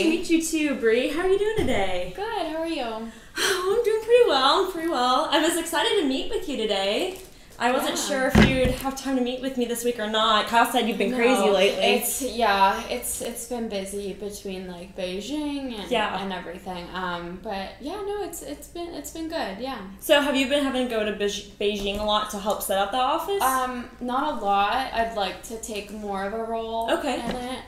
to meet you too, Bree. How are you doing today? Good. How are you? Oh, I'm doing pretty well. I was excited to meet with you today. I wasn't sure if you'd have time to meet with me this week or not. Kyle said you've been crazy lately. It's been busy between like Beijing and everything. But yeah, no, it's been good. Yeah. So have you been having to go to Beijing a lot to help set up the office? Not a lot. I'd like to take more of a role in it.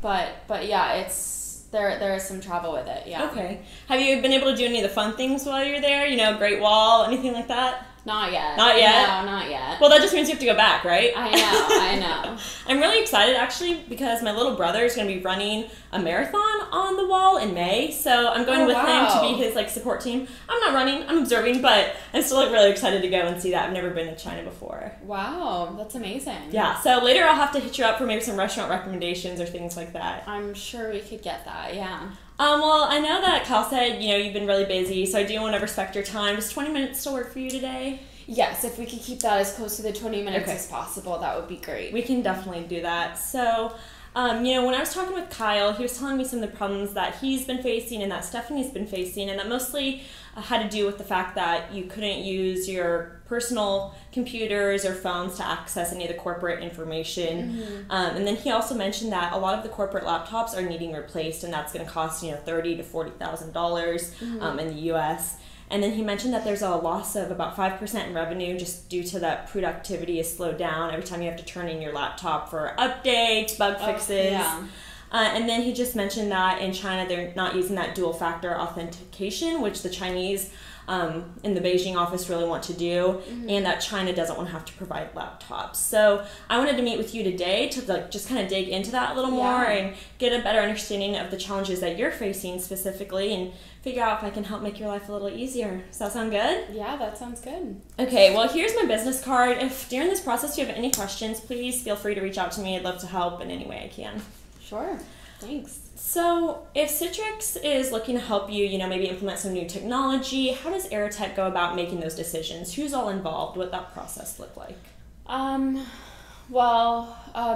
But yeah, it's there is some travel with it. Yeah. Okay. Have you been able to do any of the fun things while you're there? You know, Great Wall, anything like that? Not yet. Not yet? No, not yet. Well, that just means you have to go back, right? I know. I'm really excited, actually, because my little brother is going to be running a marathon on the wall in May, so I'm going with him to be his support team. I'm not running, I'm observing, but I'm still really excited to go and see that. I've never been to China before. Wow, that's amazing. Yeah, so later I'll have to hit you up for maybe some restaurant recommendations or things like that. I'm sure we could get that, yeah. Well, I know that Kyle said, you've been really busy, so I do want to respect your time. Does 20 minutes still work for you today? Yes, if we could keep that as close to the 20 minutes as possible, that would be great. We can definitely do that. So, when I was talking with Kyle, he was telling me some of the problems that he's been facing and that Stephanie's been facing, and that mostly had to do with the fact that you couldn't use your personal computers or phones to access any of the corporate information. Mm-hmm. And then he also mentioned that a lot of the corporate laptops are needing replaced, and that's going to cost $30,000 to $40,000 in the U.S. And then he mentioned that there's a loss of about 5% in revenue just due to that productivity is slowed down every time you have to turn in your laptop for updates, bug fixes. Yeah. And then he just mentioned that in China they're not using that dual factor authentication, which the Chinese in the Beijing office really want to do, and that China doesn't want to have to provide laptops. So I wanted to meet with you today to just kind of dig into that a little more and get a better understanding of the challenges that you're facing specifically and figure out if I can help make your life a little easier. Does that sound good? Yeah, that sounds good. Okay, well, here's my business card. If during this process you have any questions, please feel free to reach out to me. I'd love to help in any way I can. Sure. Thanks. So if Citrix is looking to help you, maybe implement some new technology, how does Aerotech go about making those decisions? Who's all involved? What that process look like?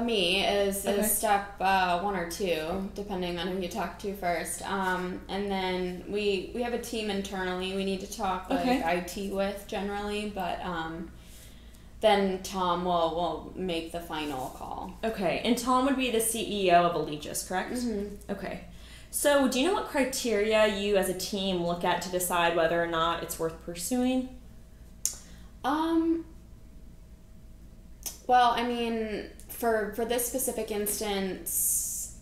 Me is step 1 or 2, depending on who you talk to first. And then we have a team internally we need to talk IT with generally, but then Tom will make the final call. Okay, and Tom would be the CEO of Allegis, correct? Mm-hmm. Okay. So do you know what criteria you as a team look at to decide whether or not it's worth pursuing? Well, I mean, for this specific instance,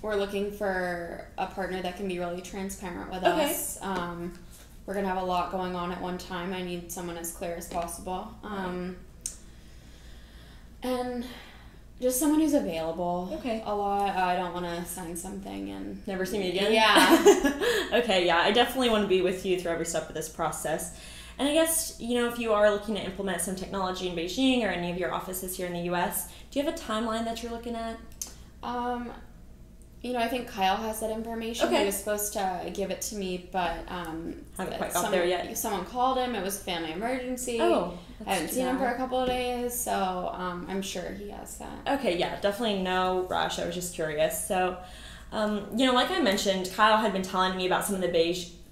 we're looking for a partner that can be really transparent with us. We're going to have a lot going on at one time. I need someone as clear as possible. And just someone who's available a lot. I don't want to sign something and never see me again. Yeah. Okay, yeah. I definitely want to be with you through every step of this process. And I guess, if you are looking to implement some technology in Beijing or any of your offices here in the U.S., do you have a timeline that you're looking at? I think Kyle has that information. He was supposed to give it to me, but haven't quite got there yet. Someone called him. It was a family emergency. Oh, I haven't seen him for a couple of days, so I'm sure he has that. Okay, yeah, definitely no rush. I was just curious. So, like I mentioned, Kyle had been telling me about some of the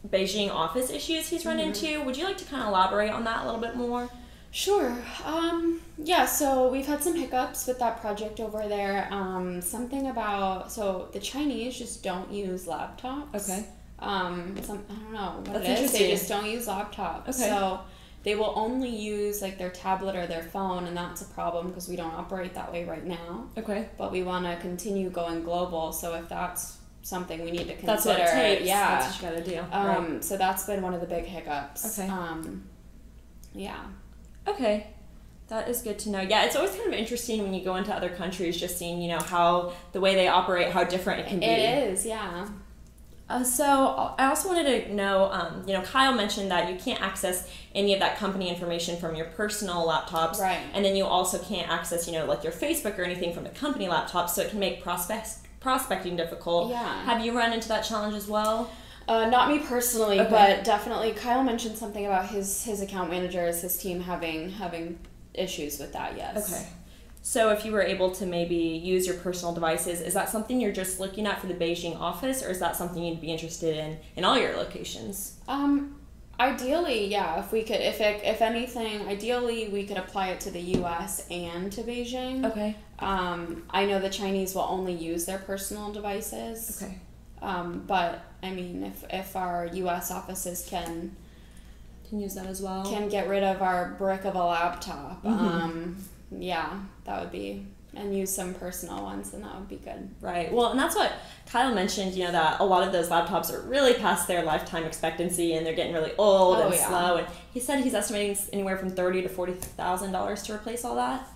Beijing office issues he's run into. Would you like to kind of elaborate on that a little bit more? Sure. So we've had some hiccups with that project over there. Something about, the Chinese just don't use laptops. Okay. I don't know what That's it is. interesting. They just don't use laptops. Okay. So they will only use their tablet or their phone, and that's a problem because we don't operate that way right now. Okay. But we want to continue going global, so if that's something we need to consider. That's what it takes. Yeah. That's what you gotta do. Right. So that's been one of the big hiccups. Okay. Yeah. Okay. That is good to know. Yeah, it's always kind of interesting when you go into other countries, just seeing, how the way they operate, how different it can be. It is, yeah. So I also wanted to know, Kyle mentioned that you can't access any of that company information from your personal laptops. Right. And then you also can't access, your Facebook or anything from the company laptops, so it can make prospecting difficult. Yeah. Have you run into that challenge as well? Not me personally, but definitely Kyle mentioned something about his account managers, his team having issues with that, yes. Okay. So if you were able to maybe use your personal devices, is that something you're just looking at for the Beijing office, or is that something you'd be interested in all your locations? Ideally, yeah, if we could, if anything, ideally we could apply it to the U.S. and to Beijing. Okay. I know the Chinese will only use their personal devices. Okay. But I mean, if our U.S. offices can use that as well, can get rid of our brick of a laptop, yeah, that would be, and use some personal ones, then that would be good. Right. Well, and that's what Kyle mentioned, that a lot of those laptops are really past their lifetime expectancy and they're getting really old and slow. And he said he's estimating anywhere from $30,000 to $40,000 to replace all that.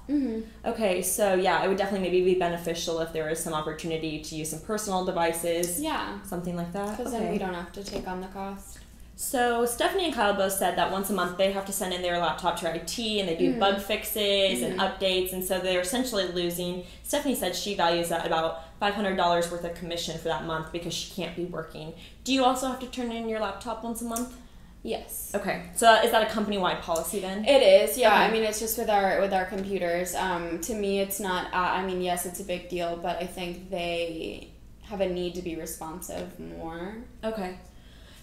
Okay, so yeah, it would definitely maybe be beneficial if there was some opportunity to use some personal devices. Yeah. Something like that. Because then we don't have to take on the cost. So Stephanie and Kyle both said that once a month they have to send in their laptop to IT and they do bug fixes and updates, and so they're essentially losing. Stephanie said she values that about $500 worth of commission for that month because she can't be working. Do you also have to turn in your laptop once a month? Yes. Okay. So is that a company-wide policy then? It is, yeah. Okay. I mean, it's just with our computers. To me, it's not. I mean, yes, it's a big deal, but I think they have a need to be responsive more. Okay.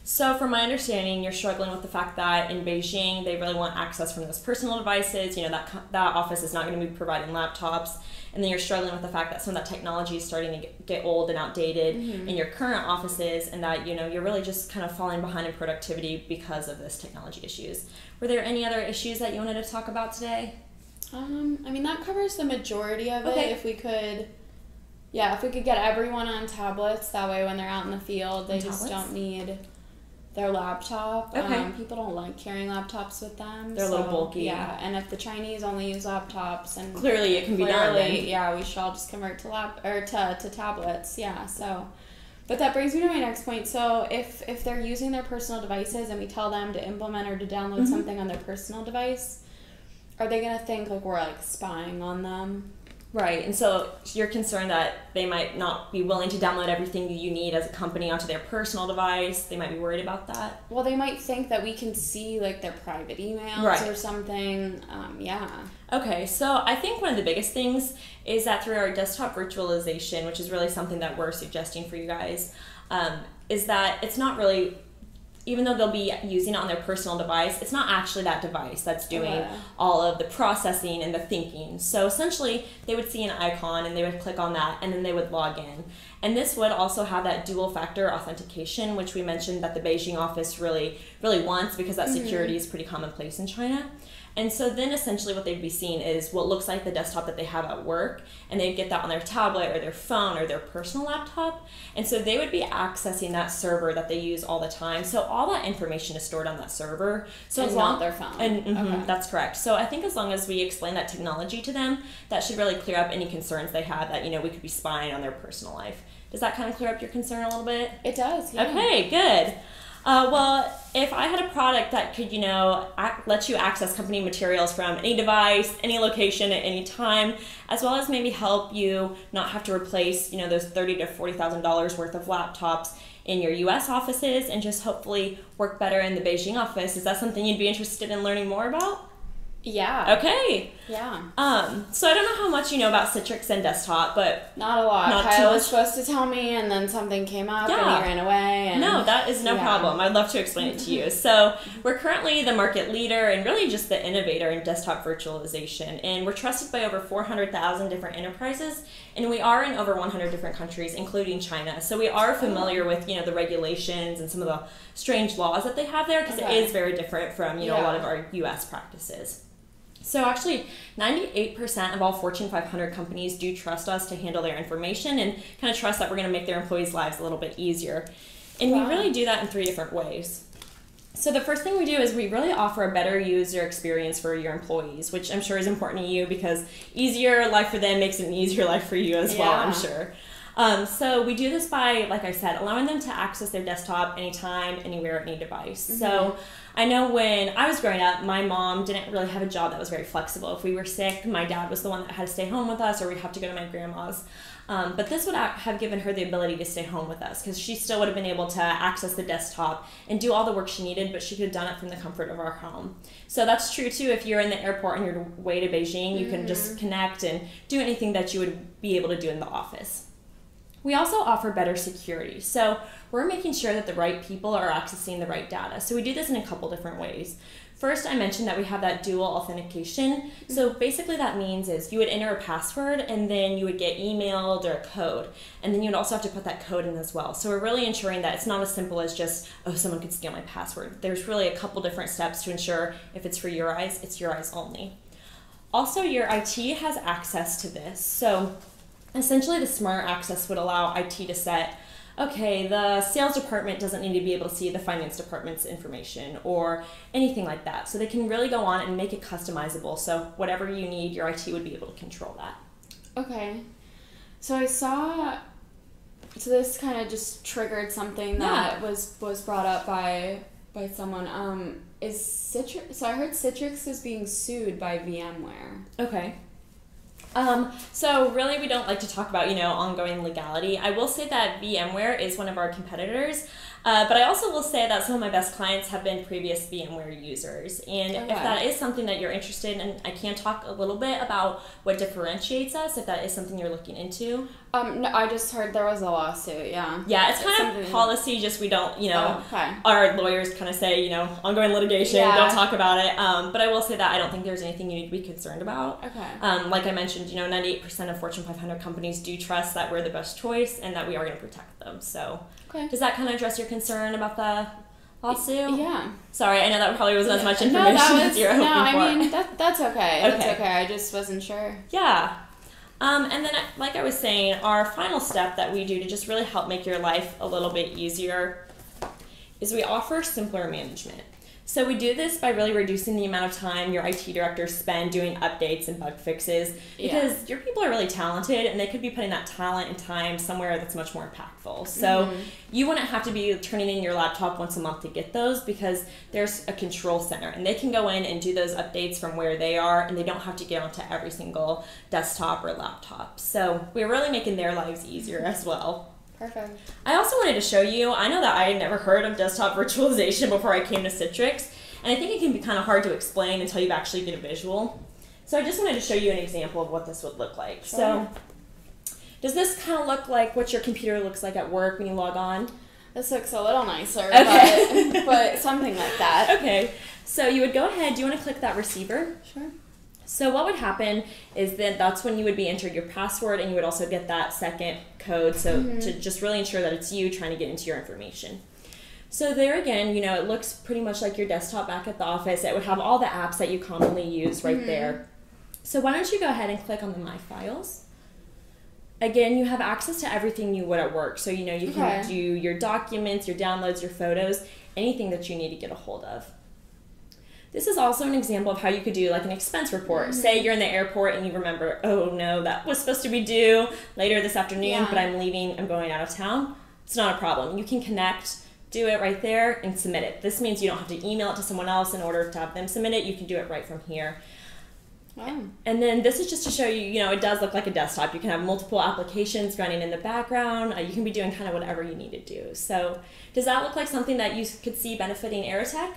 So from my understanding, you're struggling with the fact that in Beijing, they really want access from those personal devices. That office is not going to be providing laptops. And then you're struggling with the fact that some of that technology is starting to get old and outdated in your current offices, and that, you're really just kind of falling behind in productivity because of this technology issues. Were there any other issues that you wanted to talk about today? I mean, that covers the majority of it. If we could get everyone on tablets, that way when they're out in the field, they just don't need their laptop. People don't like carrying laptops with them. They're a little bulky. Yeah, and if the Chinese only use laptops, and clearly it can be done. Yeah, we should all just convert to tablets. Yeah. So, but that brings me to my next point. So if they're using their personal devices and we tell them to implement or to download something on their personal device, are they gonna think like we're like spying on them? Right, and so you're concerned that they might not be willing to download everything you need as a company onto their personal device. They might be worried about that. Well, they might think that we can see like their private emails or something. Yeah. Okay, so I think one of the biggest things is that through our desktop virtualization, which is really something that we're suggesting for you guys, is that it's not really, even though they'll be using it on their personal device, it's not actually that device that's doing all of the processing and the thinking. So essentially, they would see an icon and they would click on that and then they would log in. And this would also have that dual factor authentication, which we mentioned that the Beijing office really wants, because that security is pretty commonplace in China. And so then essentially what they'd be seeing is what looks like the desktop that they have at work, and they'd get that on their tablet or their phone or their personal laptop. And so they would be accessing that server that they use all the time. So all that information is stored on that server. So it's not their phone. And that's correct. So I think as long as we explain that technology to them, that should really clear up any concerns they have that, we could be spying on their personal life. Does that kind of clear up your concern a little bit? It does, yeah. Okay, good. Well, if I had a product that could, let you access company materials from any device, any location at any time, as well as maybe help you not have to replace, those $30,000 to $40,000 worth of laptops in your U.S. offices, and just hopefully work better in the Beijing office, is that something you'd be interested in learning more about? Yeah. Okay. Yeah. So I don't know how much you know about Citrix and desktop, but not a lot. Kyle was supposed to tell me, and then something came up, and he ran away. And no, that is no problem. I'd love to explain it to you. So we're currently the market leader and really just the innovator in desktop virtualization, and we're trusted by over 400,000 different enterprises, and we are in over 100 different countries, including China. So we are familiar with the regulations and some of the strange laws that they have there, because it is very different from a lot of our U.S. practices. So actually, 98% of all Fortune 500 companies do trust us to handle their information and kind of trust that we're going to make their employees' lives a little bit easier. And we really do that in 3 different ways. So the first thing we do is we really offer a better user experience for your employees, which I'm sure is important to you, because easier life for them makes it an easier life for you as well, I'm sure. So we do this by, like I said, allowing them to access their desktop anytime, anywhere, any device. So I know when I was growing up, my mom didn't really have a job that was very flexible. If we were sick, my dad was the one that had to stay home with us, or we'd have to go to my grandma's. But this would have given her the ability to stay home with us because she still would have been able to access the desktop and do all the work she needed, but she could have done it from the comfort of our home. So that's true too. If you're in the airport on your way to Beijing, you can just connect and do anything that you would be able to do in the office. We also offer better security. So we're making sure that the right people are accessing the right data. So we do this in a couple different ways. First, I mentioned that we have that dual authentication. So basically that means is you would enter a password and then you would get emailed or a code. And then you'd also have to put that code in as well. So we're really ensuring that it's not as simple as just, oh, someone could steal my password. There's really a couple different steps to ensure if it's for your eyes, it's your eyes only. Also, your IT has access to this. So essentially the smart access would allow IT to set, okay, the sales department doesn't need to be able to see the finance department's information or anything like that. So they can really go on and make it customizable. So whatever you need, your IT would be able to control that. Okay. So I saw, so this kind of just triggered something that was brought up by someone. Is Citrix, so I heard Citrix is being sued by VMware. Okay. So really we don't like to talk about, ongoing legality. I will say that VMware is one of our competitors, but I also will say that some of my best clients have been previous VMware users. And if that is something that you're interested in, I can talk a little bit about what differentiates us, if that is something you're looking into. No, I just heard there was a lawsuit, yeah. Yeah, it's kind of policy, just we don't, our lawyers kind of say, ongoing litigation, don't talk about it. But I will say that I don't think there's anything you need to be concerned about. Okay. Like I mentioned, 98% of Fortune 500 companies do trust that we're the best choice and that we are going to protect them. So does that kind of address your concern about the lawsuit? Yeah. Sorry, I know that probably wasn't as much information as you're hoping for. No, I mean, that's okay. That's okay. I just wasn't sure. Yeah. And then, like I was saying, our final step that we do to just really help make your life a little bit easier is we offer simpler management. So we do this by really reducing the amount of time your IT directors spend doing updates and bug fixes because your people are really talented and they could be putting that talent and time somewhere that's much more impactful. So you wouldn't have to be turning in your laptop once a month to get those because there's a control center and they can go in and do those updates from where they are and they don't have to get onto every single desktop or laptop. So we're really making their lives easier as well. Perfect. I also wanted to show you, I know that I had never heard of desktop virtualization before I came to Citrix, and I think it can be kind of hard to explain until you actually get a visual. So I just wanted to show you an example of what this would look like. Sure. So does this kind of look like what your computer looks like at work when you log on? This looks a little nicer, okay. but something like that. Okay, so you would go ahead, do you want to click that receiver? Sure. So what would happen is that that's when you would be entering your password and you would also get that second code to just really ensure that it's you trying to get into your information. So there again, it looks pretty much like your desktop back at the office. It would have all the apps that you commonly use right there. So why don't you go ahead and click on the My Files. Again, you have access to everything you would at work. So, you can do your documents, your downloads, your photos, anything that you need to get a hold of. This is also an example of how you could do like an expense report. Say you're in the airport and you remember, oh no, that was supposed to be due later this afternoon, but I'm leaving, I'm going out of town. It's not a problem. You can connect, do it right there, and submit it. This means you don't have to email it to someone else in order to have them submit it. You can do it right from here. Wow. And then this is just to show you, it does look like a desktop. You can have multiple applications running in the background. You can be doing kind of whatever you need to do. So does that look like something that you could see benefiting Aerotech?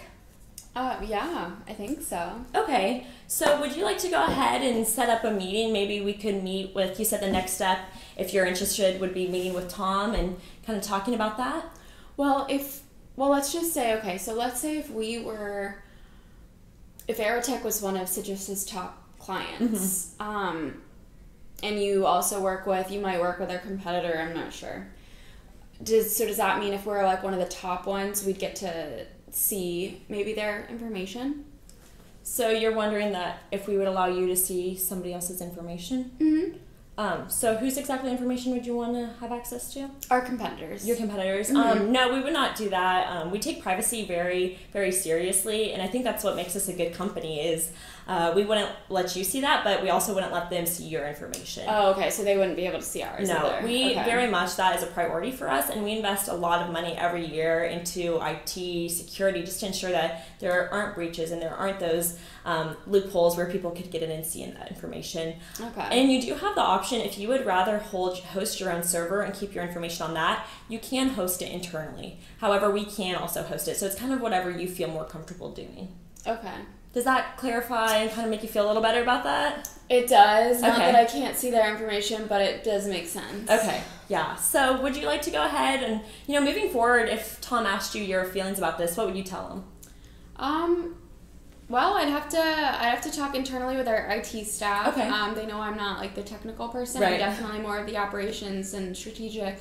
Yeah, I think so. Okay, so would you like to go ahead and set up a meeting? Maybe we could meet with, you said the next step, if you're interested, would be meeting with Tom and kind of talking about that? Well, let's just say, okay, so let's say if Aerotech was one of Citrix's top clients, and you also you might work with our competitor, I'm not sure. Does that mean if we're like one of the top ones, we'd get to see maybe their information? So you're wondering that if we would allow you to see somebody else's information? So whose exactly information would you want to have access to? Our competitors. Your competitors? No, we would not do that. We take privacy very, very seriously, and I think that's what makes us a good company is we wouldn't let you see that, but we also wouldn't let them see your information. Oh, okay, so they wouldn't be able to see ours No, very much that is a priority for us, and we invest a lot of money every year into IT security just to ensure that there aren't breaches and there aren't those loopholes where people could get in and see that information. Okay. And you do have the option option, if you would rather host your own server and keep your information on that, you can host it internally. However, we can also host it. So it's kind of whatever you feel more comfortable doing. Okay. Does that clarify and kind of make you feel a little better about that? It does. Not that I can't see their information, but it does make sense. Okay. Yeah. So would you like to go ahead and, moving forward, if Tom asked you your feelings about this, what would you tell him? Well, I'd have to talk internally with our IT staff. Okay. They know I'm not like the technical person. Right. I'm definitely more of the operations and strategic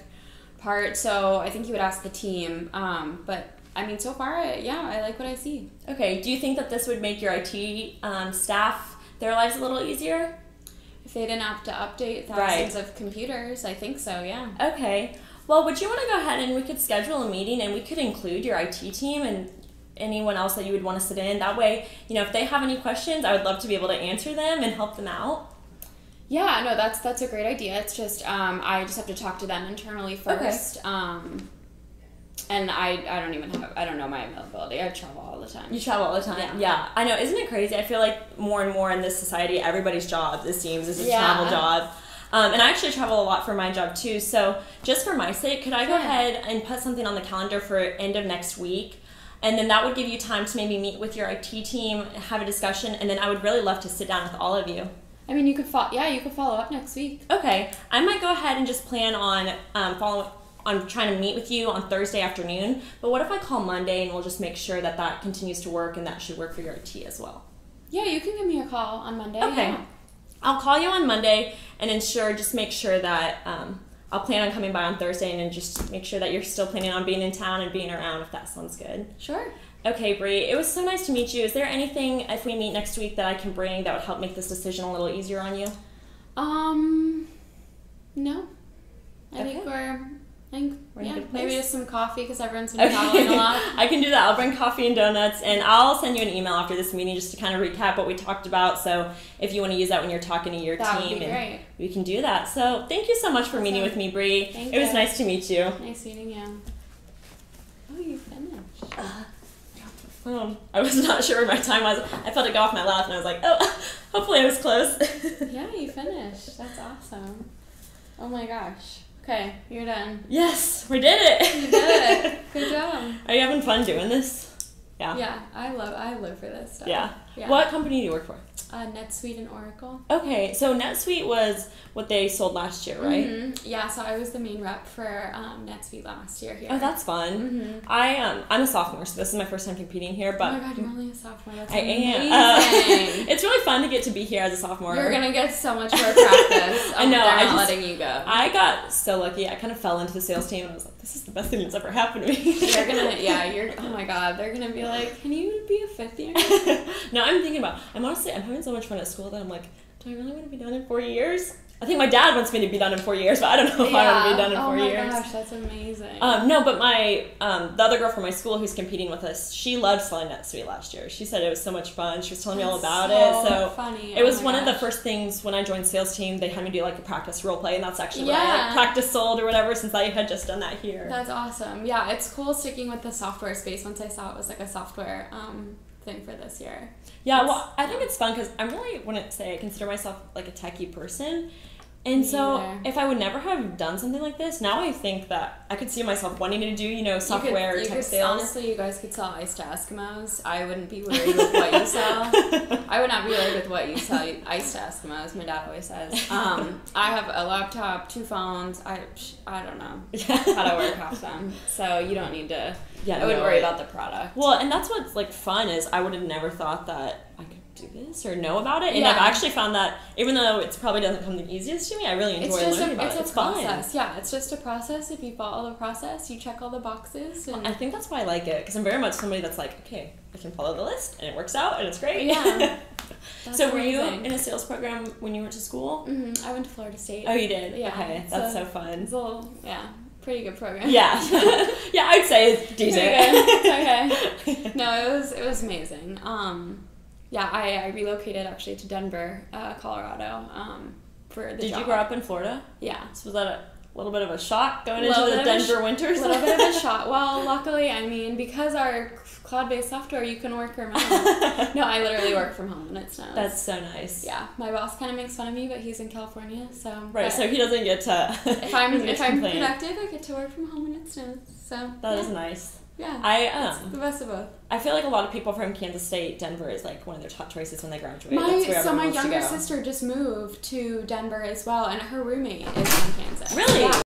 part. So I think you would ask the team. But I mean, so far, I like what I see. Okay. Do you think that this would make your IT staff, their lives a little easier? If they didn't have to update thousands of computers, I think so, yeah. Okay. Well, would you want to go ahead and we could schedule a meeting and we could include your IT team and anyone else that you would want to sit in? That way, if they have any questions, I would love to be able to answer them and help them out. Yeah, no, that's a great idea. It's just I just have to talk to them internally first. Okay. And I don't know my availability. I travel all the time. You travel all the time? Yeah. I know. Isn't it crazy? I feel like more and more in this society, everybody's job, it seems, is a travel job. And I actually travel a lot for my job too. So just for my sake, could I go ahead and put something on the calendar for end of next week? And then that would give you time to maybe meet with your IT team, have a discussion, and then I would really love to sit down with all of you. I mean, you could follow up next week. Okay. I might go ahead and just plan on I'm trying to meet with you on Thursday afternoon, but what if I call Monday and we'll just make sure that continues to work and that should work for your IT as well? Yeah, you can give me a call on Monday. Okay. Yeah. I'll call you on Monday and just make sure that I'll plan on coming by on Thursday and then just make sure that you're still planning on being in town and being around, if that sounds good. Sure. Okay, Bree, it was so nice to meet you. Is there anything, if we meet next week, that I can bring that would help make this decision a little easier on you? No. I think maybe just some coffee because everyone's been traveling a lot. I can do that. I'll bring coffee and donuts, and I'll send you an email after this meeting just to kind of recap what we talked about. So if you want to use that when you're talking to your team, would be great. We can do that. So thank you so much for meeting with me, Bree. It was nice to meet you. Nice meeting you. Oh, you finished. I was not sure where my time was. I felt it go off my lap, and I was like, oh, hopefully I was close. Yeah, you finished. That's awesome. Oh my gosh. Okay, you're done. Yes, we did it. You did it. Good job. Are you having fun doing this? Yeah. Yeah, I live for this stuff. Yeah. What company do you work for? NetSuite and Oracle. Okay, so NetSuite was what they sold last year, right? Mm-hmm. Yeah, so I was the main rep for NetSuite last year here. Oh, that's fun. Mm-hmm. I'm a sophomore, so this is my first time competing here. But oh my god, you're only a sophomore. That's amazing. It's really fun to get to be here as a sophomore. You're gonna get so much more practice. I know. They're not letting you go. I got so lucky. I kind of fell into the sales team, and I was like, this is the best thing that's ever happened to me. Oh my god, they're gonna be like, can you be a fifth year? No, I'm having so much fun at school that I'm like, do I really want to be done in 4 years? I think my dad wants me to be done in 4 years, but I don't know if I want to be done in 4 years. Oh my gosh, that's amazing. No, but my the other girl from my school who's competing with us, she loved selling NetSuite last year. She said it was so much fun. She was telling me all about it. So funny. It was one of the first things when I joined sales team. They had me do like a practice role play, and that's actually what I practice sold or whatever. Since I had just done that here. That's awesome. Yeah, it's cool sticking with the software space. Once I saw it was like a software thing for this year. Yeah, well, I think it's fun because I really wouldn't say I consider myself like a techie person. And so if I would never have done something like this, now I think that I could see myself wanting to do, software, tech sales. Honestly, you guys could sell ice to Eskimos. I wouldn't be worried with what you sell. I would not be worried with what you sell. Ice to Eskimos, my dad always says. I have a laptop, 2 phones. I don't know how to work half them. So you don't need to. Yeah, I wouldn't worry about the product. Well, and that's what's like fun is I would have never thought that I could do this or know about it, and I've actually found that even though it probably doesn't come the easiest to me, I really enjoy learning about it. It's a process. Fun. Yeah, it's just a process. If you follow the process, you check all the boxes. And I think that's why I like it because I'm very much somebody that's like, okay, I can follow the list and it works out and it's great. Yeah. So were you in a sales program when you went to school? Mm-hmm. I went to Florida State. Oh, you did? Yeah. Okay, that's so fun. It's a little, pretty good program. Yeah. Yeah, I'd say it's decent. Okay. No, it was amazing. I relocated actually to Denver, Colorado, for the job. Did you grow up in Florida? Yeah. So was that little bit of a shock going into the Denver winters. A little bit of a shock. Well, luckily, I mean, because our cloud-based software, you can work remote. No, I literally work from home when it snows. That's so nice. Yeah, my boss kind of makes fun of me, but he's in California, so. Right, so he doesn't get to. If I'm productive, I get to work from home when it snows. So. That is nice. Yeah, it's the best of both. I feel like a lot of people from Kansas State, Denver is like one of their top choices when they graduate. My younger sister just moved to Denver as well, and her roommate is from Kansas. Really? Yeah.